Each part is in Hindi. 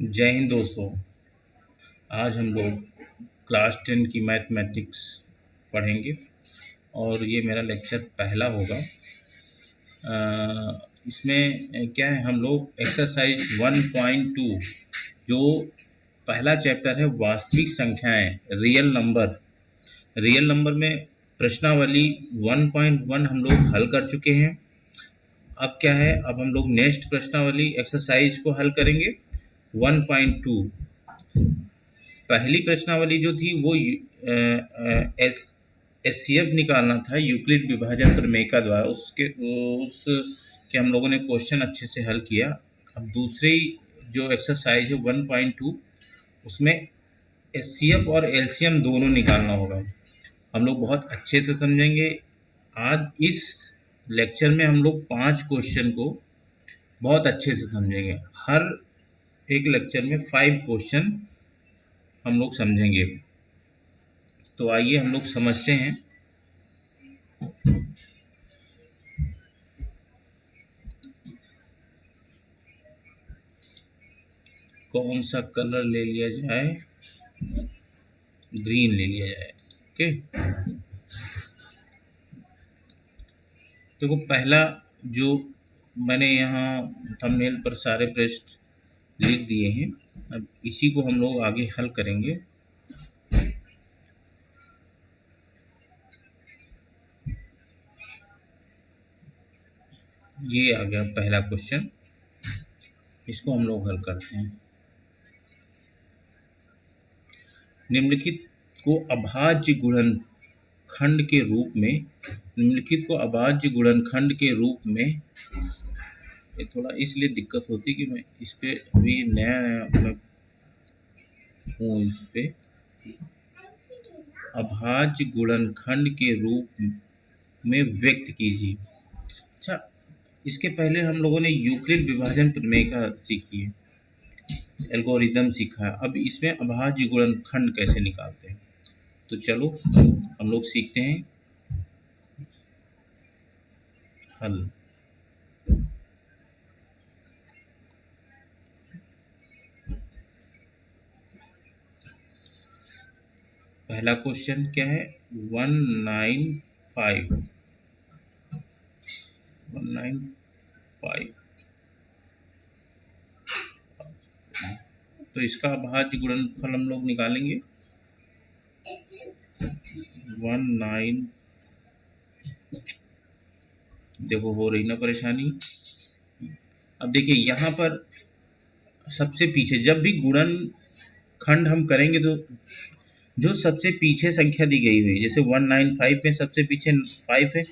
जय हिंद दोस्तों। आज हम लोग क्लास 10 की मैथमेटिक्स पढ़ेंगे और ये मेरा लेक्चर पहला होगा। इसमें क्या है, हम लोग एक्सरसाइज 1.2 जो पहला चैप्टर है वास्तविक संख्याएं रियल नंबर में प्रश्नावली 1.1 हम लोग हल कर चुके हैं। अब क्या है, अब हम लोग नेक्स्ट प्रश्नावली एक्सरसाइज को हल करेंगे 1.2। पहली प्रश्नावली जो थी वो एचसीएफ निकालना था, यूक्लिड विभाजन प्रमेय का द्वारा। उसके हम लोगों ने क्वेश्चन अच्छे से हल किया। अब दूसरी जो एक्सरसाइज है 1.2 उसमें एचसीएफ और एलसीएम दोनों निकालना होगा। हम लोग बहुत अच्छे से समझेंगे। आज इस लेक्चर में हम लोग 5 क्वेश्चन को बहुत अच्छे से समझेंगे। हर एक लेक्चर में 5 क्वेश्चन हम लोग समझेंगे। तो आइए हम लोग समझते हैं। कौन सा कलर ले लिया जाए? ग्रीन ले लिया जाए। ओके, देखो पहला जो मैंने यहाँ थंबनेल पर सारे प्रश्न लिख दिए हैं, अब इसी को हम लोग आगे हल करेंगे। ये आ गया पहला क्वेश्चन, इसको हम लोग हल करते हैं। निम्नलिखित को अभाज्य गुणनखंड के रूप में ये थोड़ा इसलिए दिक्कत होती कि मैं इस पे अभी नया मैं हूँ। इस पे अभाज्य गुणनखंड के रूप में व्यक्त कीजिए। अच्छा, इसके पहले हम लोगों ने यूक्लिड विभाजन प्रमेय का सीखी है, एल्गोरिदम सीखा है। अब इसमें अभाज्य गुणनखंड कैसे निकालते हैं, तो चलो हम लोग सीखते हैं हल। पहला क्वेश्चन क्या है, 195 तो इसका अभाज्य गुणनफल हम लोग निकालेंगे 19। देखो हो रही ना परेशानी। अब देखिए यहाँ पर सबसे पीछे जब भी गुणनखंड हम करेंगे तो जो सबसे पीछे संख्या दी गई हुई, जैसे 195 में सबसे पीछे 5 है,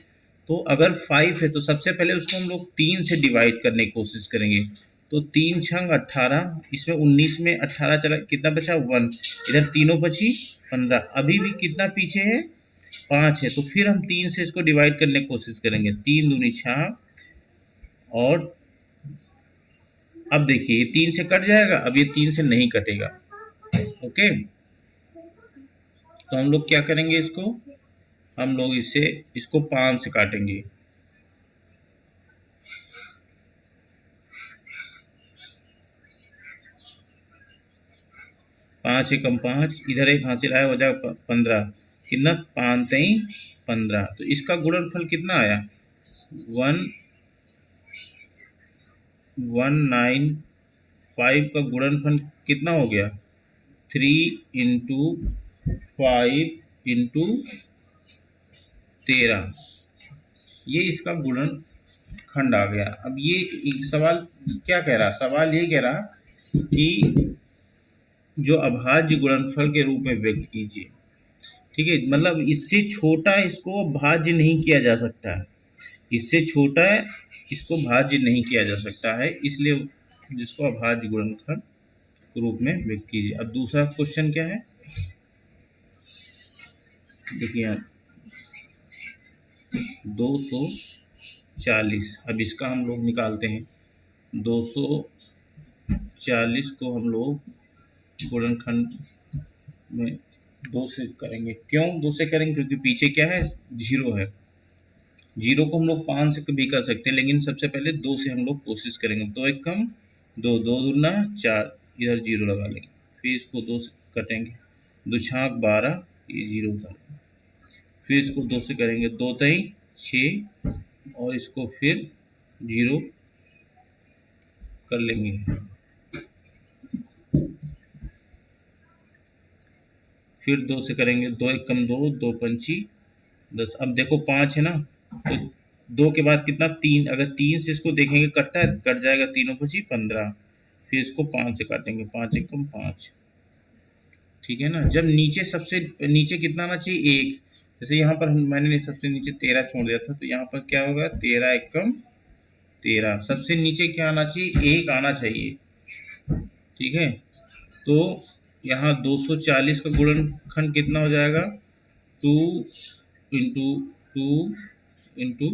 तो अगर 5 है तो सबसे पहले उसको हम लोग 3 से डिवाइड करने की कोशिश करेंगे। तो 3 छंग 18, इसमें 19 में 18 चला, कितना बचा 1, इधर तीनों बची 15। अभी भी कितना पीछे है 5 है, तो फिर हम 3 से इसको डिवाइड करने की कोशिश करेंगे। 3 दूनी 6, और अब देखिए ये 3 से कट जाएगा, अब ये 3 से नहीं कटेगा। ओके, तो हम लोग क्या करेंगे, हम लोग इसको 5 से काटेंगे। 5 एकम 5, इधर एक हासिल आया, हो जाएगा 15। कितना 5 3 15। तो इसका गुणनफल कितना आया 195 का गुणनफल कितना हो गया 3 इंटू 5 इंटू 13। ये इसका गुणनखंड आ गया। अब ये सवाल क्या कह रहा, सवाल ये कह रहा कि जो अभाज्य गुणनफल के रूप में व्यक्त कीजिए। ठीक है, मतलब इससे छोटा इसको भाज्य नहीं किया जा सकता है, इससे छोटा इसको भाज्य नहीं किया जा सकता है, इसलिए जिसको अभाज्य गुणनखंड के रूप में व्यक्त कीजिए। अब दूसरा क्वेश्चन क्या है, देखिए 240। अब इसका हम लोग निकालते हैं। 240 को हम लोग गुणनखंड में 2 से करेंगे। क्यों 2 से करेंगे, क्योंकि पीछे क्या है 0 है। 0 को हम लोग 5 से भी कर सकते हैं, लेकिन सबसे पहले 2 से हम लोग कोशिश करेंगे। 2 एकम 2, 2 दूना 4, इधर 0 लगा लेंगे, फिर इसको 2 से कटेंगे, 2 छाक 12, ये 0 उधर, फिर इसको 2 से करेंगे, 2 तई 6 और इसको फिर 0 कर लेंगे, फिर 2 से करेंगे, 2 एकम 2, 2 पंची 10। अब देखो 5 है ना, तो 2 के बाद कितना 3, अगर 3 से इसको देखेंगे कटता है, कट जाएगा, 3 पची 15, फिर इसको 5 से काटेंगे, 5 एकम 5, ठीक है ना। जब नीचे सबसे नीचे कितना आना चाहिए 1, जैसे यहाँ पर मैंने सबसे नीचे 13 छोड़ दिया था, तो यहाँ पर क्या होगा 13 एकम 13, सबसे नीचे क्या आना चाहिए 1 आना चाहिए, ठीक है। तो यहाँ 240 का गुणनखंड कितना हो जाएगा 2 इंटू 2 इंटू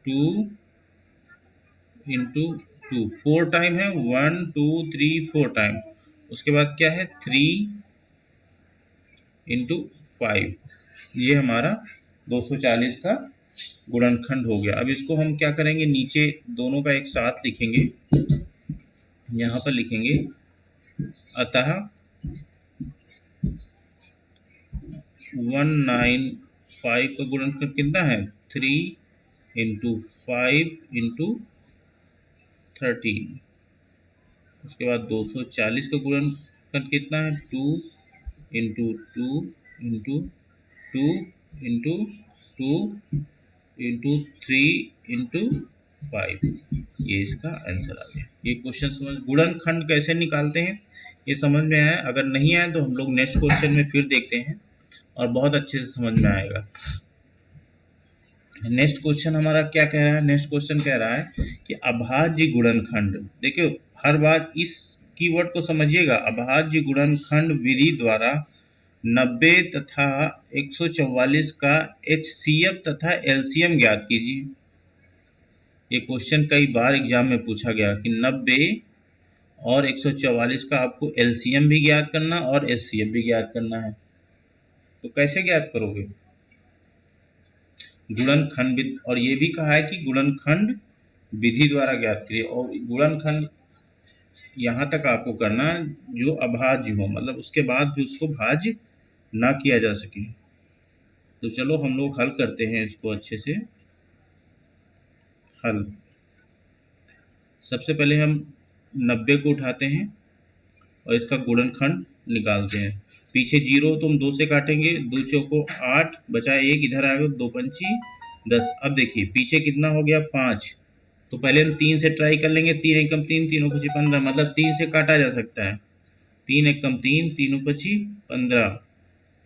2 इंटू 2, 4 टाइम है, 1 2 3 4 टाइम, उसके बाद क्या है 3 इंटू 5, ये हमारा 240 का गुणनखंड हो गया। अब इसको हम क्या करेंगे, नीचे दोनों का एक साथ लिखेंगे, यहाँ पर लिखेंगे अतः 195 का गुणनखंड कितना है 3 इंटू 5 इंटू 13, उसके बाद 240 का गुणनखंड कितना है 2 into 2 into 2 into 2 into 3 into 5, ये इसका आंसर आ गया। ये क्वेश्चन समझ, गुणनखंड कैसे निकालते हैं ये समझ में आया, अगर नहीं आया तो हम लोग नेक्स्ट क्वेश्चन में फिर देखते हैं और बहुत अच्छे से समझ में आएगा। नेक्स्ट क्वेश्चन हमारा क्या कह रहा है, नेक्स्ट क्वेश्चन कह रहा है कि अभाज्य गुणनखंड, देखियो हर बार इस कीवर्ड को समझिएगा, अभाज्य गुणनखंड विधि द्वारा 90 तथा 144 का HCF तथा LCM ज्ञात कीजिए। ये क्वेश्चन कई बार एग्जाम में पूछा गया कि 90 और 144 का आपको LCM भी ज्ञात करना और HCF भी ज्ञात करना है, तो कैसे ज्ञात करोगे, गुणनखंड, और ये भी कहा है कि गुणनखंड विधि द्वारा ज्ञात करिए, और गुणनखंड यहाँ तक आपको करना जो अभाज्य हो, मतलब उसके बाद भी उसको भाज्य ना किया जा सके। तो चलो हम लोग हल करते हैं इसको अच्छे से। हल, सबसे पहले हम 90 को उठाते हैं और इसका गुणनखंड निकालते हैं, पीछे 0 तो हम 2 से काटेंगे, 2 चौको 8 बचा 1, इधर आएगा 2 पंची 10। अब देखिए पीछे कितना हो गया 5, तो पहले हम 3 से ट्राई कर लेंगे, 3 एकम 3, 3 पची 15, मतलब 3 से काटा जा सकता है, 3 एकम 3, 3 पची 15,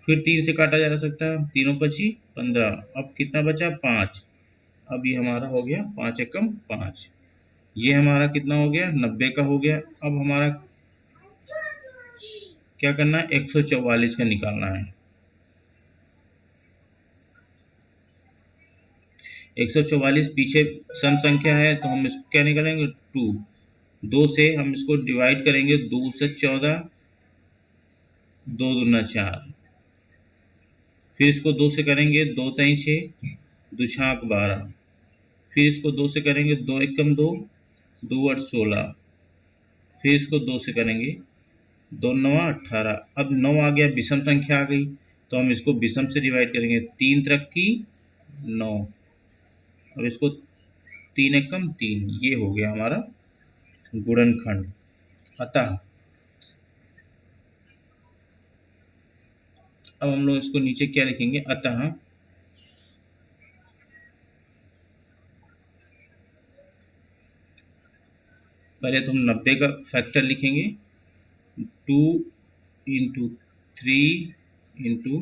फिर 3 से काटा जा सकता है, 3 पची 15, अब कितना बचा 5, अब ये हमारा हो गया 5 एकम 5, ये हमारा कितना हो गया 90 का हो गया। अब हमारा क्या करना है 144 का निकालना है, 144 पीछे सम संख्या है तो हम इसको क्या निकालेंगे 2, 2 से हम इसको डिवाइड करेंगे, 2 से 14, 2 दूना 4, फिर इसको 2 से करेंगे, 2 तई 6, 2 छाक 12, फिर इसको 2 से करेंगे, 2 एकम 2, 2 8 16, फिर इसको 2 से करेंगे, 2 9 18, अब 9 आ गया, विषम संख्या आ गई, तो हम इसको विषम से डिवाइड करेंगे, 3 त्रिक की 9, अब इसको 3 एकम 3, ये हो गया हमारा गुणनखंड। अतः अब हम लोग इसको नीचे क्या लिखेंगे, अतः पहले तो हम 90 का फैक्टर लिखेंगे, 2 इंटू 3 इंटू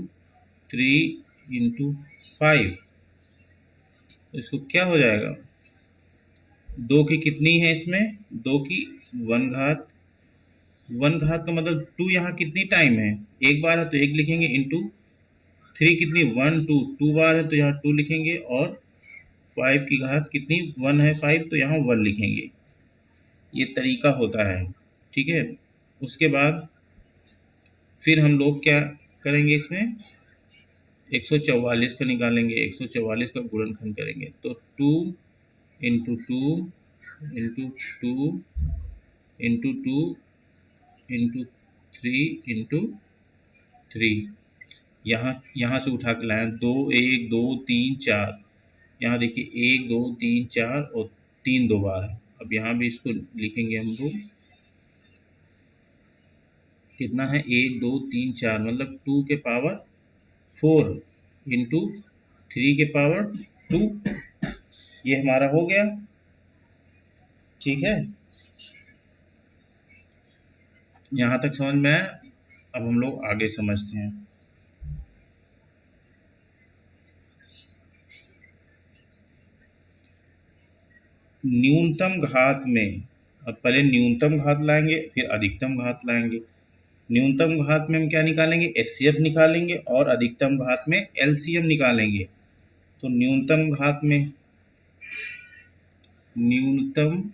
3 इंटू 5, तो इसको क्या हो जाएगा, 2 की कितनी है इसमें, 2 की 1 घात, 1 घात का मतलब 2 यहाँ कितनी टाइम है, एक बार है तो 1 लिखेंगे, इंटू 3 कितनी 1 2, 2 बार है तो यहाँ 2 लिखेंगे, और 5 की घात कितनी 1 है 5, तो यहाँ 1 लिखेंगे, ये तरीका होता है, ठीक है। उसके बाद फिर हम लोग क्या करेंगे, इसमें 144 का निकालेंगे, 144 का गुणनखंड करेंगे, तो 2 इंटू 2 इंटू 2 इंटू 2 इंटू 3 यहाँ से उठा के लाए 2 1 2 3 4। यहाँ देखिए 1 2 3 4 और 3 दो बार है। अब यहाँ भी इसको लिखेंगे हम लोग, कितना है 1 2 3 4 मतलब 2 के पावर 4 इंटू 3 के पावर 2। ये हमारा हो गया। ठीक है, यहाँ तक समझ में आया। अब हम लोग आगे समझते हैं। न्यूनतम घात में, अब पहले न्यूनतम घात लाएंगे फिर अधिकतम घात लाएंगे। न्यूनतम घात में हम क्या निकालेंगे, एचसीएफ निकालेंगे, और अधिकतम घात में एलसीएम निकालेंगे। तो न्यूनतम घात में, न्यूनतम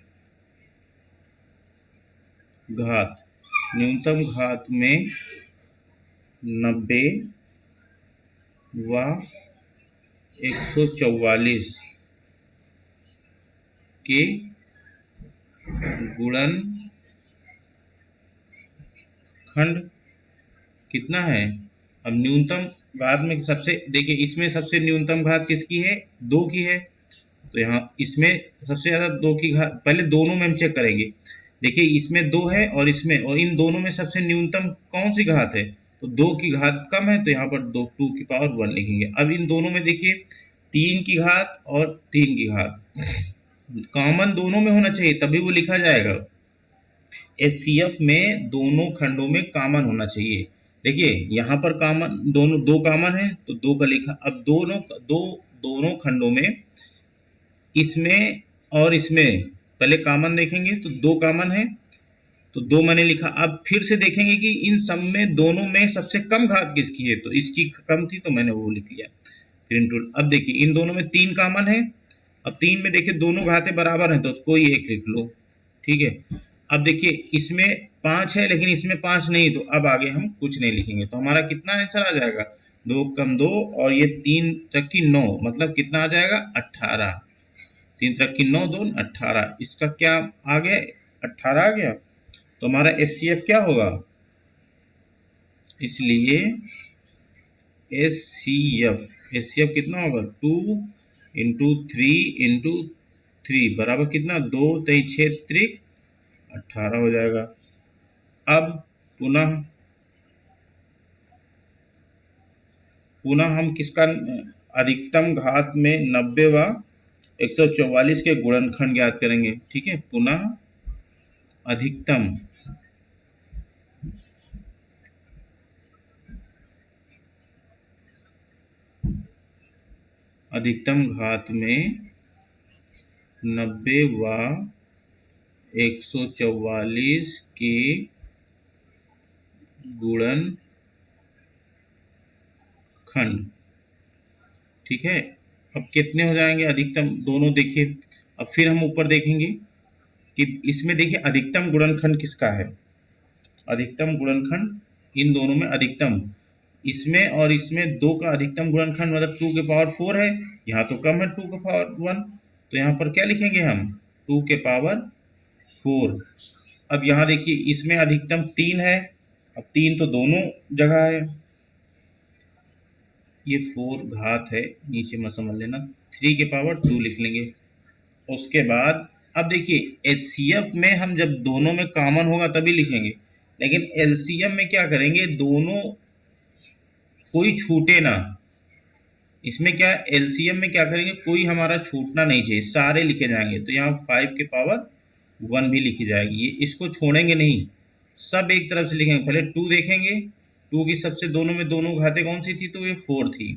घात में 90 व 144 के गुणनखंड कितना है। अब न्यूनतम घात में सबसे देखिए, इसमें सबसे न्यूनतम घात किसकी है, 2 की है। तो यहाँ इसमें सबसे ज्यादा 2 की घात, पहले दोनों में हम चेक करेंगे। देखिए इसमें 2 है और इसमें, और इन दोनों में सबसे न्यूनतम कौन सी घात है, तो 2 की घात कम है, तो यहाँ पर 2 की पावर 1 लिखेंगे। अब इन दोनों में देखिए 3 की घात और 3 की घात कॉमन दोनों में होना चाहिए, तभी वो लिखा जाएगा। एचसीएफ में दोनों खंडों में कॉमन होना चाहिए। देखिए यहाँ पर कॉमन दोनों, 2 कॉमन है तो 2 का लिखा। अब दोनों खंडों में, इसमें और इसमें पहले कॉमन देखेंगे तो 2 कॉमन है तो 2 मैंने लिखा। अब फिर से देखेंगे कि इन सब में दोनों में सबसे कम घात किसकी है, तो इसकी कम थी तो मैंने वो लिख लिया। फिर इंटू, अब देखिए इन दोनों में 3 कॉमन है। अब 3 में देखिए दोनों घातें बराबर हैं तो कोई एक लिख लो। ठीक है, अब देखिए इसमें 5 है लेकिन इसमें 5 नहीं, तो अब आगे हम कुछ नहीं लिखेंगे। तो हमारा कितना आंसर आ जाएगा, 2 कम 2 और ये 3 तक की 9, मतलब कितना आ जाएगा 18। 3 तक की 9 2 18, इसका क्या आ गया, 18 आ गया। तो हमारा एचसीएफ क्या होगा, इसलिए एचसीएफ कितना होगा, 2 इंटू 3 इंटू 3 बराबर कितना, 2 3 6 त्रिक 18 हो जाएगा। अब पुनः हम किसका अधिकतम घात में 90 व 144 के गुणनखंड ज्ञात करेंगे। ठीक है, पुनः अधिकतम घात में 90 व 144 के गुणनखंड। ठीक है, अब कितने हो जाएंगे अधिकतम, दोनों देखिए। अब फिर हम ऊपर देखेंगे कि इसमें देखिए अधिकतम गुणनखंड किसका है, अधिकतम गुणनखंड इन दोनों में अधिकतम, इसमें और इसमें 2 का अधिकतम गुणनखंड मतलब 2 के पावर 4 है। यहाँ तो कम है 2 के पावर 1, तो यहाँ पर क्या लिखेंगे हम, 2 के पावर 4। अब यहाँ देखिए इसमें अधिकतम 3 है, अब 3 तो दोनों जगह है, ये 4 घात है, नीचे में समझ लेना, 3 के पावर 2 लिख लेंगे। उसके बाद अब देखिए एचसीएफ में हम जब दोनों में कॉमन होगा तभी लिखेंगे, लेकिन एलसीएम में क्या करेंगे, दोनों कोई छूटे ना। इसमें क्या, एलसीएम में क्या करेंगे, कोई हमारा छूटना नहीं चाहिए, सारे लिखे जाएंगे। तो यहाँ 5 के पावर 1 भी लिखी जाएगी, ये इसको छोड़ेंगे नहीं, सब एक तरफ से लिखेंगे। पहले 2 देखेंगे, 2 की सबसे दोनों में दोनों घातें कौन सी थी, तो ये 4 थी।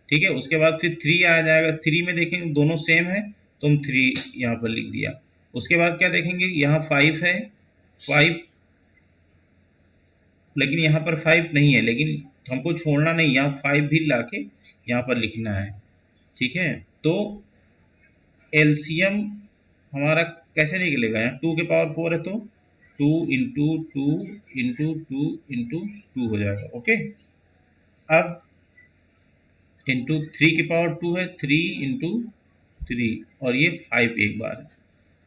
ठीक है, उसके बाद फिर 3 आ जाएगा, 3 में देखेंगे दोनों सेम है तो हम 3 यहाँ पर लिख दिया। उसके बाद क्या देखेंगे, यहाँ 5 है, 5 लेकिन यहाँ पर 5 नहीं है, लेकिन हमको छोड़ना नहीं, यहाँ 5 भी लाके यहाँ पर लिखना है। ठीक है, तो एलसीएम हमारा कैसे निकलेगा, यहाँ 2 के पावर 4 है तो 2 इंटू 2 इंटू 2 इंटू 2 हो जाएगा। ओके, अब इंटू 3 के पावर 2 है, 3 इंटू 3 और ये 5 एक बार है।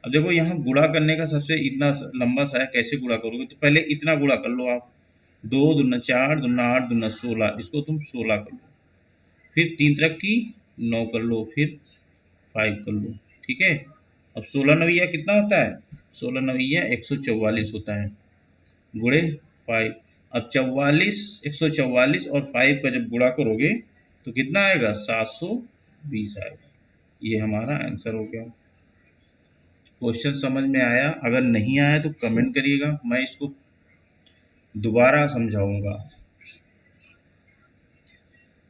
अब देखो यहाँ गुणा करने का सबसे इतना लंबा सा है, कैसे गुणा करोगे? तो पहले इतना गुणा कर लो आप, 2 दूना 4, दूना 8, दूना 16, इसको तुम 16 कर लो, फिर 3 तरफ की 9 कर लो, फिर 5 कर लो, ठीक है। अब 16 नविया कितना होता है? 16 नविया 144 होता है, गुणे 5। अब 44, 144 और 5 का जब गुणा करोगे तो कितना आएगा? 720 आएगा। ये हमारा आंसर हो गया। क्वेश्चन समझ में आया? अगर नहीं आया तो कमेंट करिएगा, मैं इसको दोबारा समझाऊंगा।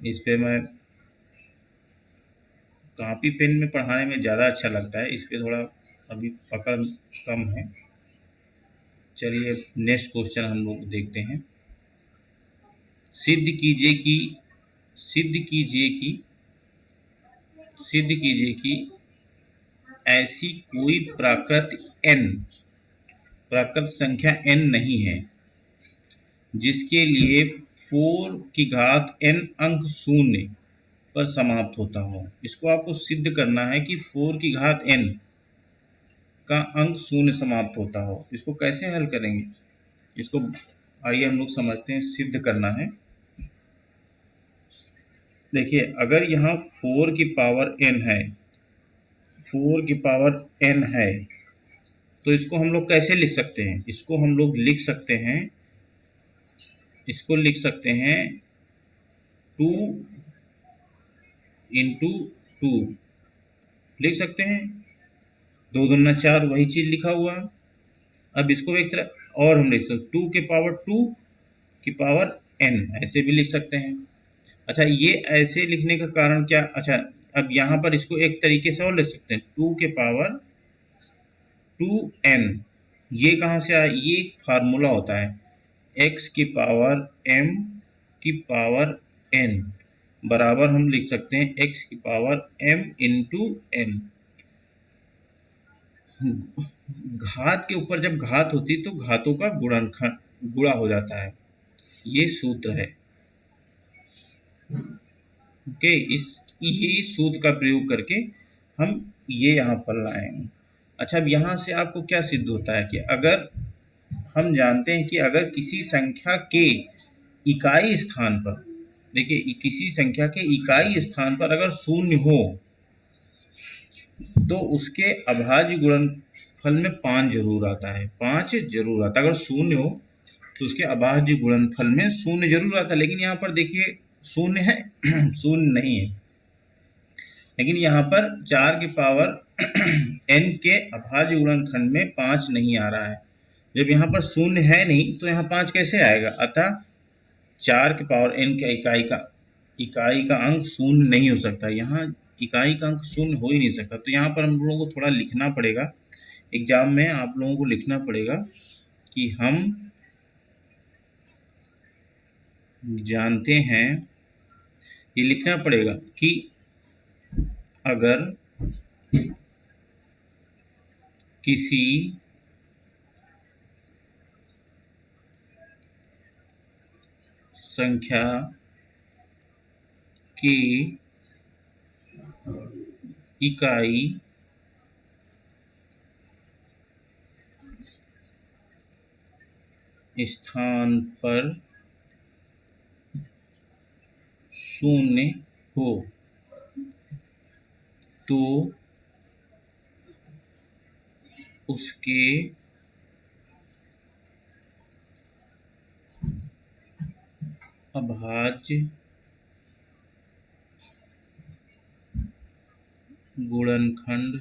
इस पे मैं कॉपी पेन में पढ़ाने में ज़्यादा अच्छा लगता है, इस पे थोड़ा अभी पकड़ कम है। चलिए नेक्स्ट क्वेश्चन हम लोग देखते हैं। सिद्ध कीजिए कि सिद्ध कीजिए कि सिद्ध कीजिए कि ऐसी कोई प्राकृत संख्या n नहीं है जिसके लिए 4 की घात n अंक शून्य पर समाप्त होता हो। इसको आपको सिद्ध करना है कि 4 की घात n का अंक शून्य समाप्त होता हो। इसको कैसे हल करेंगे? इसको आइए हम लोग समझते हैं। सिद्ध करना है, देखिए अगर यहाँ 4 की पावर n है, 4 की पावर n है, तो इसको हम लोग कैसे लिख सकते हैं? इसको हम लोग लिख सकते हैं, इसको लिख सकते हैं 2 इंटू 2 लिख सकते हैं। 2 दूना 4, वही चीज लिखा हुआ। अब इसको एक तरह और हम लिख सकते 2 के पावर 2 की पावर n, ऐसे भी लिख सकते हैं। अच्छा, ये ऐसे लिखने का कारण क्या? अच्छा, अब यहाँ पर इसको एक तरीके से और लिख सकते हैं, 2 के पावर 2n। ये कहाँ से आया? ये फार्मूला होता है, x की पावर m की पावर n बराबर हम लिख सकते हैं x की पावर m इंटू n। घात के ऊपर जब घात होती तो घातों का गुणा हो जाता है, ये सूत्र है। ओके, ये सूत्र का प्रयोग करके हम ये यहाँ पर लाएंगे। अच्छा, अब यहाँ से आपको क्या सिद्ध होता है कि अगर हम जानते हैं कि अगर किसी संख्या के इकाई स्थान पर, देखिए किसी संख्या के इकाई स्थान पर अगर शून्य हो तो उसके अभाज्य गुणनफल में 5 जरूर आता है, 5 जरूर आता है। अगर शून्य हो तो उसके अभाज्य गुणनफल में शून्य जरूर आता है, लेकिन यहाँ पर देखिए शून्य है शून्य नहीं है, लेकिन यहाँ पर 4 की पावर n के अभाज्य गुणनखंड में 5 नहीं आ रहा है। जब यहाँ पर शून्य है नहीं तो यहाँ 5 कैसे आएगा? अतः 4 की पावर n के इकाई का अंक शून्य नहीं हो सकता, यहाँ इकाई का अंक शून्य हो ही नहीं सकता। तो यहाँ पर हम लोगों को थोड़ा लिखना पड़ेगा, एग्जाम में आप लोगों को लिखना पड़ेगा कि हम जानते हैं, ये लिखना पड़ेगा कि अगर किसी संख्या की इकाई स्थान पर शून्य हो तो उसके अभाज्य गुणनखंड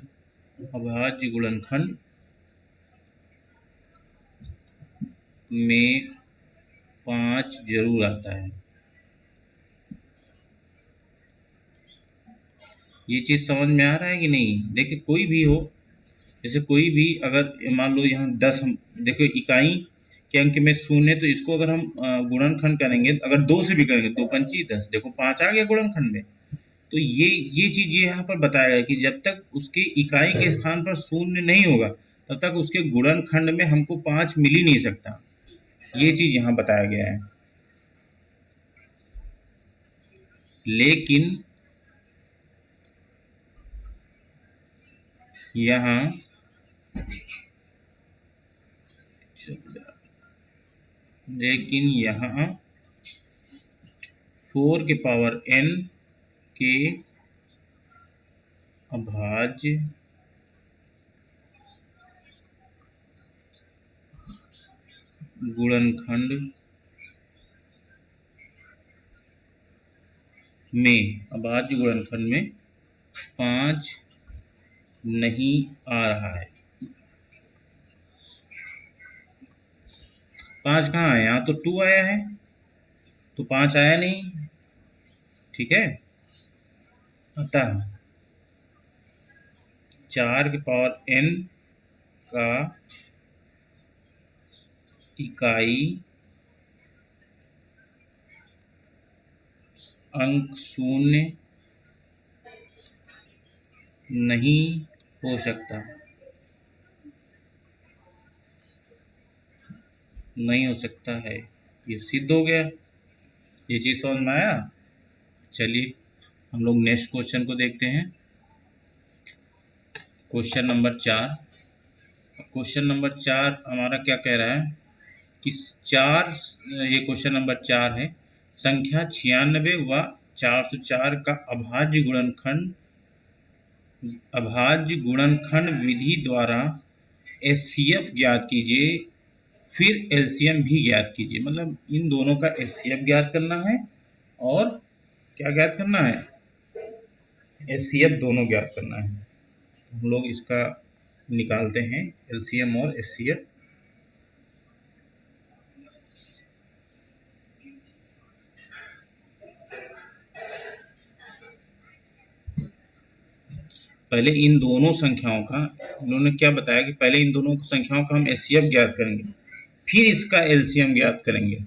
में 5 जरूर आता है। ये चीज समझ में आ रहा है कि नहीं? देखिए कोई भी हो, जैसे कोई भी अगर मान लो यहाँ 10, हम देखो इकाई के अंक में शून्य, तो इसको अगर हम गुणनखंड करेंगे, अगर 2 से भी करेंगे, 2 पंची 10, देखो 5 आ गया गुणनखंड में। तो ये चीज ये यहाँ पर बताया है कि जब तक उसके इकाई के स्थान पर शून्य नहीं होगा तब तक उसके गुणनखंड में हमको 5 मिल ही नहीं सकता। ये चीज यहाँ बताया गया है। लेकिन यहाँ लेकिन यहाँ 4 के पावर n के अभाज्य गुणनखंड में 5 नहीं आ रहा है। 5 कहाँ आया? यहाँ तो 2 आया है, तो 5 आया नहीं। ठीक है, अतः 4 के पावर n का इकाई अंक शून्य नहीं हो सकता, नहीं हो सकता है। ये सिद्ध हो गया। ये चीज समझ में आया। चलिए हम लोग नेक्स्ट क्वेश्चन को देखते हैं। Question number 4। क्वेश्चन नंबर 4 हमारा क्या कह रहा है कि ये क्वेश्चन नंबर 4 है। संख्या 96 व 404 का अभाज्य गुणनखंड विधि द्वारा एचसीएफ ज्ञात कीजिए, फिर एलसीएम भी ज्ञात कीजिए। मतलब इन दोनों का एचसीएफ ज्ञात करना है और क्या ज्ञात करना है? एचसीएफ दोनों ज्ञात करना है। हम लोग इसका निकालते हैं एलसीएम और एचसीएफ। पहले इन दोनों संख्याओं का, इन्होंने क्या बताया कि पहले इन दोनों संख्याओं का हम एचसीएफ ज्ञात करेंगे, फिर इसका एलसीएम ज्ञात करेंगे।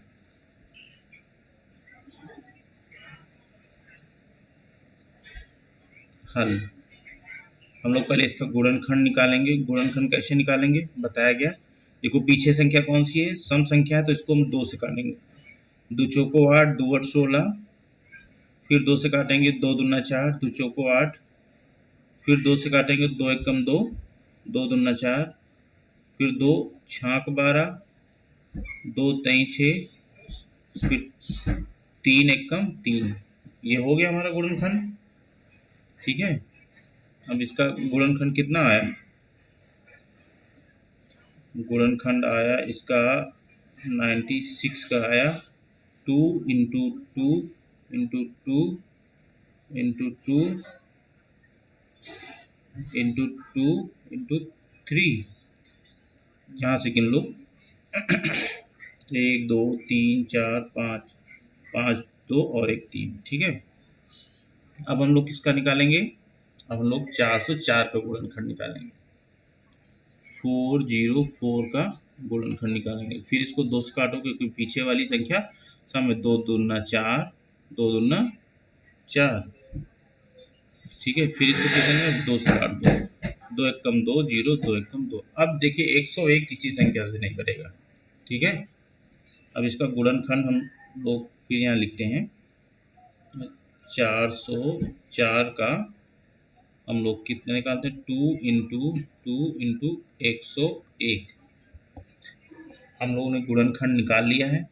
हल, हम लोग पहले इसका गुणनखंड निकालेंगे। गुणनखंड कैसे निकालेंगे बताया गया। देखो पीछे संख्या कौन सी है? सम संख्या है, तो इसको हम 2 से काटेंगे। 2 चौको 8, 2 8 16, फिर 2 से काटेंगे, 2 दूना 4, 2 चौको 8, फिर 2 से काटेंगे, 2 एकम 2, 2 दूना 4, फिर 2 छाक 12, 2 तई 6, फिर 3 एकम 3। ये हो गया हमारा गुणनखंड। ठीक है, अब इसका गुणनखंड कितना आया? गुणनखंड आया इसका 96 का आया। 2 into 2 into 2 into 2 into 2 into 3। यहाँ से गिन लो 1 2 3 4 5, 5 2 और 1 3। ठीक है, अब हम लोग किसका निकालेंगे? अब हम लोग 404 का गुणनखंड निकालेंगे। 404 का गुणनखंड निकालेंगे। फिर इसको 2 से काटो क्योंकि पीछे वाली संख्या सामने 2 दूना 4, 2 दूना 4। ठीक है, फिर इसको क्या करेंगे? 2 से काट दो, 2 एकम 2 0, 2 एकम 2। अब देखिए 101 किसी संख्या से नहीं कटेगा। ठीक है, अब इसका गुणनखंड हम लोग फिर यहाँ लिखते हैं। 404 का हम लोग कितना निकालते हैं? 2 इंटू 2 इंटू 101। हम लोगों ने गुणनखंड निकाल लिया है।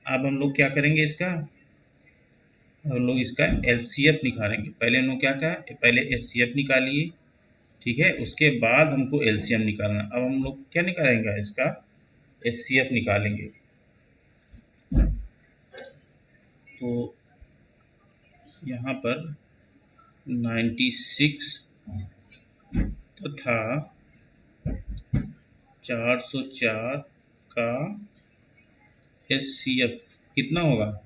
अब हम लोग क्या करेंगे? इसका हम लोग इसका एचसीएफ निकालेंगे। पहले हम लोग क्या कहा? पहले एचसीएफ निकालिए। ठीक है, उसके बाद हमको एलसीएम निकालना। अब हम लोग क्या निकालेंगे? इसका एचसीएफ निकालेंगे। तो यहाँ पर 96 तथा 404 का एचसीएफ कितना होगा?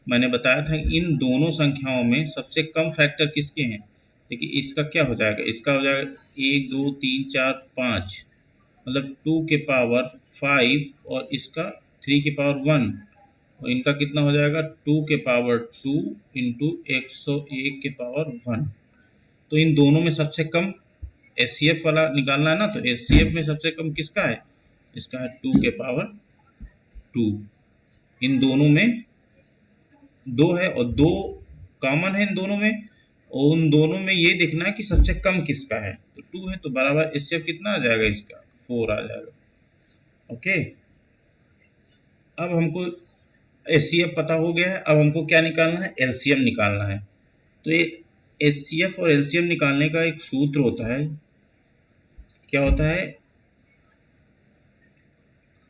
मैंने बताया था इन दोनों संख्याओं में सबसे कम फैक्टर किसके हैं। देखिए इसका क्या हो जाएगा? इसका हो जाएगा 1 2 3 4 5, मतलब 2 के पावर 5 और इसका 3 के पावर 1, और इनका कितना हो जाएगा? 2 के पावर 2 इंटू 101 के पावर 1। तो इन दोनों में सबसे कम एचसीएफ वाला निकालना है ना, तो एचसीएफ में सबसे कम किसका है? इसका है 2 के पावर 2। इन दोनों में 2 है और 2 कॉमन है इन दोनों में, और उन दोनों में ये देखना है कि सबसे कम किसका है। तो 2 है तो बराबर एचसीएफ कितना आ जाएगा इसका, 4 आ जाएगा। ओके, अब हमको एचसीएफ पता हो गया है। अब हमको क्या निकालना है, एलसीएम निकालना है। तो ये एचसीएफ और एलसीएम निकालने का एक सूत्र होता है, क्या होता है,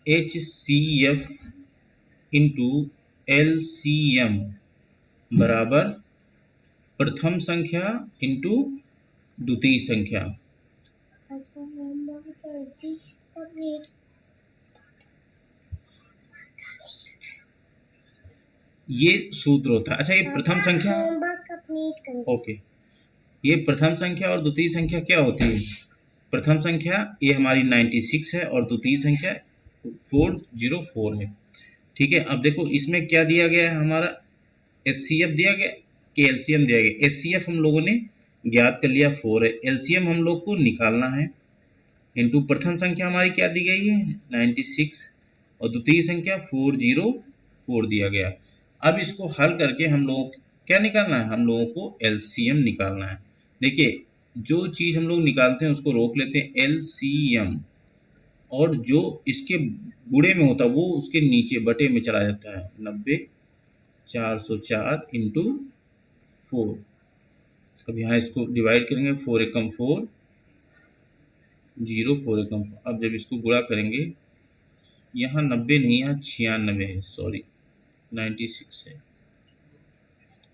एचसीएफ इंटू एलसीएम बराबर प्रथम संख्या इंटू द्वितीय संख्या। ये सूत्र होता है। अच्छा, ये प्रथम संख्या, ओके, ये प्रथम संख्या और द्वितीय संख्या क्या होती है। प्रथम संख्या ये हमारी 96 है और द्वितीय संख्या 404 है। ठीक है, अब देखो इसमें क्या दिया गया है, हमारा एचसीएफ दिया गया कि एलसीएम दिया गया। एचसीएफ हम लोगों ने ज्ञात कर लिया 4 है, एलसीएम हम लोग को निकालना है। इंटू प्रथम संख्या हमारी क्या दी गई है 96 और द्वितीय संख्या 404 दिया गया। अब इसको हल करके हम लोगों को क्या निकालना है, हम लोगों को एलसीएम निकालना है। देखिए, जो चीज हम लोग निकालते हैं उसको रोक लेते हैं एलसीएम, और जो इसके गुणे में होता है वो उसके नीचे बटे में चला जाता है। 90 404 इंटू 4। अब यहाँ इसको डिवाइड करेंगे, 4 एकम 4, 0 4 एकम 4। अब जब इसको गुणा करेंगे, यहाँ 90 नहीं, यहाँ 96 है, सॉरी 96 है।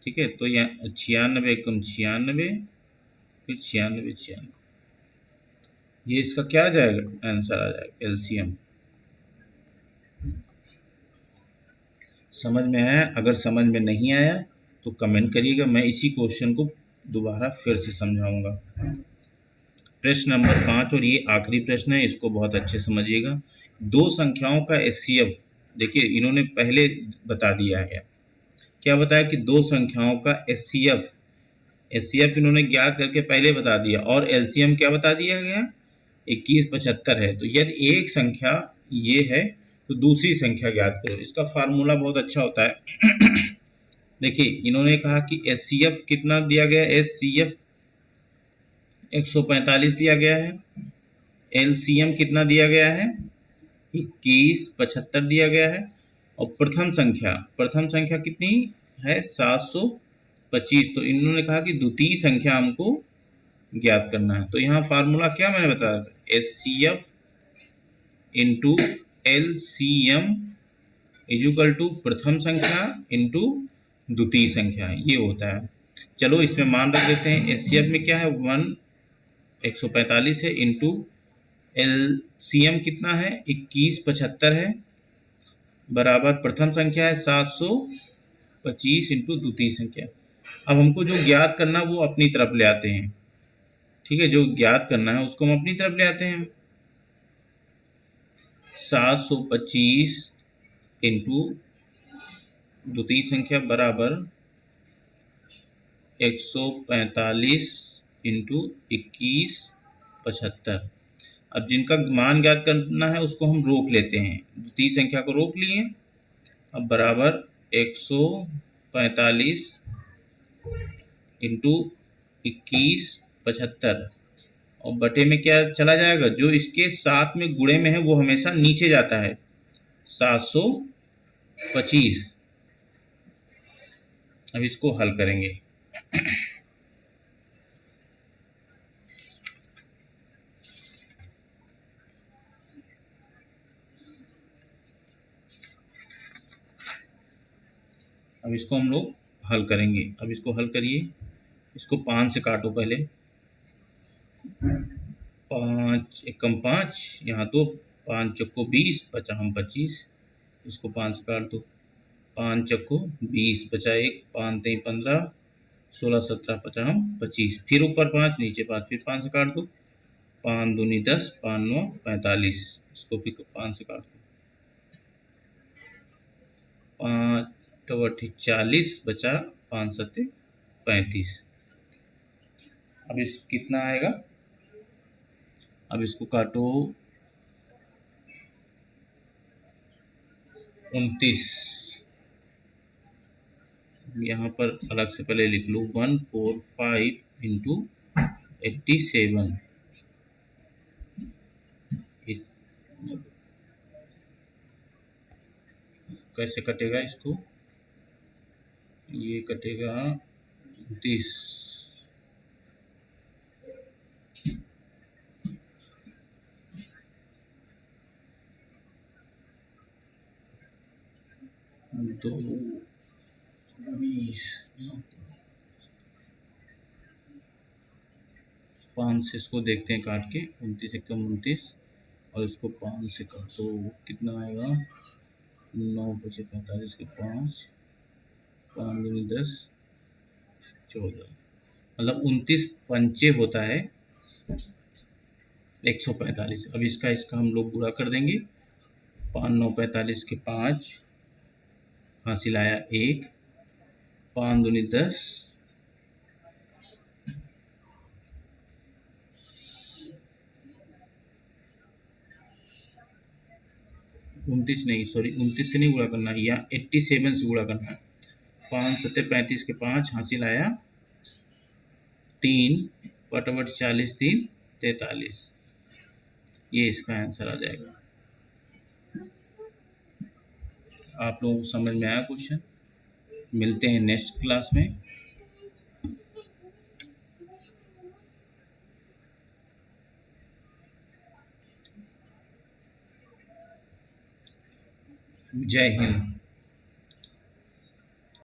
ठीक है, तो यहाँ 96 एकम 96, फिर 96 96, ये इसका क्या आ जाएगा, आंसर आ जाएगा एलसीएम। समझ में आया? अगर समझ में नहीं आया तो कमेंट करिएगा, मैं इसी क्वेश्चन को दोबारा फिर से समझाऊंगा। प्रश्न नंबर 5 और ये आखिरी प्रश्न है, इसको बहुत अच्छे समझिएगा। दो संख्याओं का एचसीएफ, देखिए इन्होंने पहले बता दिया है, क्या बताया कि दो संख्याओं का एचसीएफ, एचसीएफ इन्होंने ज्ञात करके पहले बता दिया, और एलसीएम क्या बता दिया गया 2175 है। तो यदि एक संख्या ये है तो दूसरी संख्या ज्ञात करो। इसका फार्मूला बहुत अच्छा होता है। देखिए इन्होंने कहा कि एचसीएफ कितना दिया गया, एचसीएफ 145 दिया गया है, एलसीएम कितना दिया गया है 2175 दिया गया है, और प्रथम संख्या कितनी है 725। तो इन्होंने कहा कि द्वितीय संख्या हमको ज्ञात करना है। तो यहाँ फार्मूला क्या मैंने बताया था, HCF into LCM equal to प्रथम संख्या इंटू द्वितीय संख्या, ये होता है। चलो इसमें मान रख देते हैं, एचसीएफ में क्या है 145 है, इंटू एलसीएम कितना है 2175 है, बराबर प्रथम संख्या है 725 इंटू द्वितीय संख्या। अब हमको जो ज्ञात करना वो अपनी तरफ ले आते हैं। ठीक है, जो ज्ञात करना है उसको हम अपनी तरफ ले आते हैं। 725 इंटू द्वितीय संख्या बराबर 145 इंटू 2175। अब जिनका मान ज्ञात करना है उसको हम रोक लेते हैं, द्वितीय संख्या को रोक लिए। अब बराबर 145 इंटू 2175, और बटे में क्या चला जाएगा, जो इसके साथ में गुणे में है वो हमेशा नीचे जाता है, 725। अब इसको हल करेंगे। अब इसको हम लोग हल करेंगे। अब इसको हल करिए, इसको 5 से काटो पहले, 5 एकम 5, यहाँ तो 5 चक्को 20 बचा हम 25, इसको 5 से काट दो, 5 चक्को 20 बचा 1, 5 3 15, 16 17 बचा हम 25, फिर ऊपर 5 नीचे 5, फिर 5 से काट दो, 5 दूनी 10, 5 9 45, इसको फिर 5 से काट दो, 5 टवटी 40 बचा, 5 सत्ते 35। अब इस कितना आएगा, अब इसको काटो 29, यहाँ पर अलग से पहले लिख लूँ 145 इंटू 87, कैसे कटेगा इसको, ये कटेगा 30, दो 20, 5 से इसको देखते हैं काट के, 29 एकम 29, और इसको 5 से काटो कितना आएगा, 9 बचे 45 के 5, 5 दूनी 10, 14, मतलब 29 पंचे होता है 145। अब इसका हम लोग गुणा कर देंगे, 5 9 45 के 5, हासिल आया 1, 5 दूनी 10, 29 नहीं, सॉरी 29 से नहीं गुणा करना, या 87 से गुणा करना है। 5 7 35 के 5, हासिल आया 3, बटाबट 40 3 43, ये इसका आंसर आ जाएगा। आप लोगों को समझ में आया क्वेश्चन? मिलते हैं नेक्स्ट क्लास में। जय हिंद।